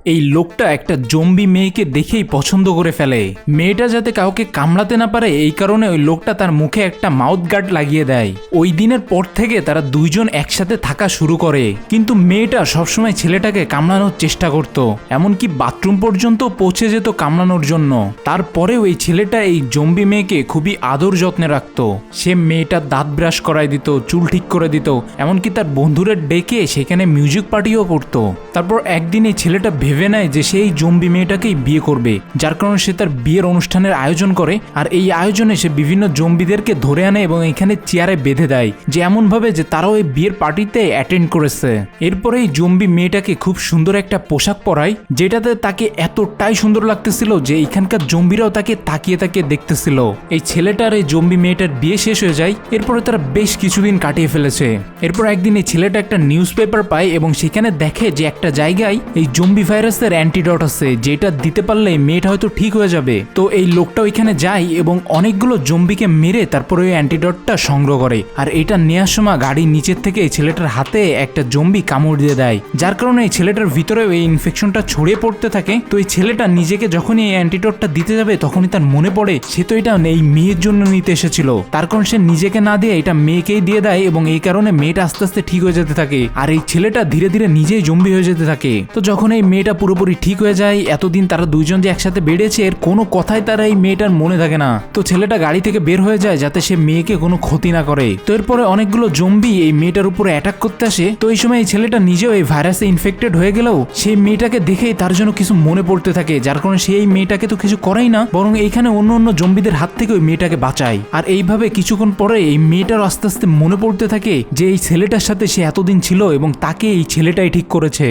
এই লোকটা একটা জম্বি মেয়েকে দেখেই পছন্দ করে ফেলে। মেয়েটা যাতে কাউকে কামড়াতে না পারে এই কারণে ওই লোকটা তার মুখে একটা মাউথ গার্ড লাগিয়ে দেয়। ওই দিনের পর থেকে তারা দুইজন একসাথে থাকা শুরু করে, কিন্তু মেয়েটা সবসময় ছেলেটাকে কামড়ানোর চেষ্টা করত, এমনকি বাথরুম পর্যন্ত পৌঁছে যেত কামড়ানোর জন্য। তারপরেও এই ছেলেটা এই জম্বি মেয়েকে খুবই আদর যত্নে রাখত। সে মেয়েটার দাঁত ব্রাশ করাই দিত, চুল ঠিক করে দিত, এমনকি তার বন্ধুরা ডেকে সেখানে মিউজিক পার্টিও করতো। তারপর একদিন এই ছেলেটা ভেবে নেয় যে সেই জম্বি মেয়েটাকেই বিয়ে করবে, যার কারণে সে তার বিয়ের অনুষ্ঠানের আয়োজন করে। আর এই আয়োজনে সে বিভিন্ন জম্বিদেরকে ধরে আনে এবং এখানে চেয়ারে বেঁধে দেয়, যে এমন ভাবে যে তারাও এই বিয়ের পার্টিতে অ্যাটেন্ড করেছে। এরপরে এই জম্বি মেয়েটাকে খুব সুন্দর একটা পোশাক পরায়, যেটাতে তাকে এতটাই সুন্দর লাগতেছিল যে এখানকার জম্বিরাও তাকে তাকিয়ে তাকিয়ে দেখতেছিল। এই ছেলেটার এই জম্বি মেয়েটার বিয়ে শেষ হয়ে যায়। এরপরে তারা বেশ কিছুদিন কাটিয়ে ফেলেছে। এরপর একদিন এই ছেলেটা একটা নিউজ পেপার পায় এবং সেখানে দেখে যে একটা জায়গায় এই জম্বি ভাইরাসের অ্যান্টিডট আছে, যেটা দিতে পারলে মেয়েটা হয়তো ঠিক হয়ে যাবে। তো এই লোকটা ওইখানে যায় এবং অনেকগুলো জম্বিকে মেরে তারপরে ওই অ্যান্টিডটটা সংগ্রহ করে। আর এটা নেওয়ার সময় গাড়ির নিচের থেকে এই ছেলেটার হাতে একটা জম্বি কামড় দিয়ে দেয়, যার কারণে এই ছেলেটার ভিতরে এই ইনফেকশনটা ছড়িয়ে পড়তে থাকে। তো এই ছেলেটা নিজেকে যখনই এই অ্যান্টিডটটা দিতে যাবে তখনই তার মনে পড়ে সে তো এটা এই মেয়ের জন্য নিতে এসেছিল, তার কারণ সে নিজেকে না দিয়ে এটা মেয়েকেই দিয়ে দেয় এবং এই কারণে মেয়েটা আস্তে আস্তে ঠিক হয়ে যেতে থাকে। আর এই ছেলেটা ধীরে ধীরে নিজেই জম্বি হয়ে যেতে থাকে। তো যখন এই মেয়েটা পুরোপুরি ঠিক হয়ে যায়, এতদিন তারা দুইজন যে একসাথে বেড়েছে এর কোনো কথাই তারা এই মেয়েটার মনে থাকে না। তো ছেলেটা গাড়ি থেকে বের হয়ে যায় যাতে সে মেয়েকে কোনো ক্ষতি না করে। তো এরপরে অনেকগুলো জম্বি এই মেয়েটার উপরে অ্যাটাক করতে আসে। তো এই সময় এই ছেলেটা নিজেও এই ভাইরাসে ইনফেক্টেড হয়ে গেলেও সেই মেয়েটাকে দেখেই তার জন্য কিছু মনে পড়তে থাকে, যার কারণে সেই মেয়েটাকে তো কিছু করেই না, বরং এইখানে অন্য অন্য জম্বিদের হাত থেকে ওই মেয়েটাকে বাঁচায়। আর এইভাবে কিছুক্ষণ পরে এই মেয়েটার আস্তে আস্তে মনে পড়তে থাকে যে এই ছেলেটার সাথে সে এতদিন ছিল এবং তাকে এই ছেলেটাই ঠিক করেছে।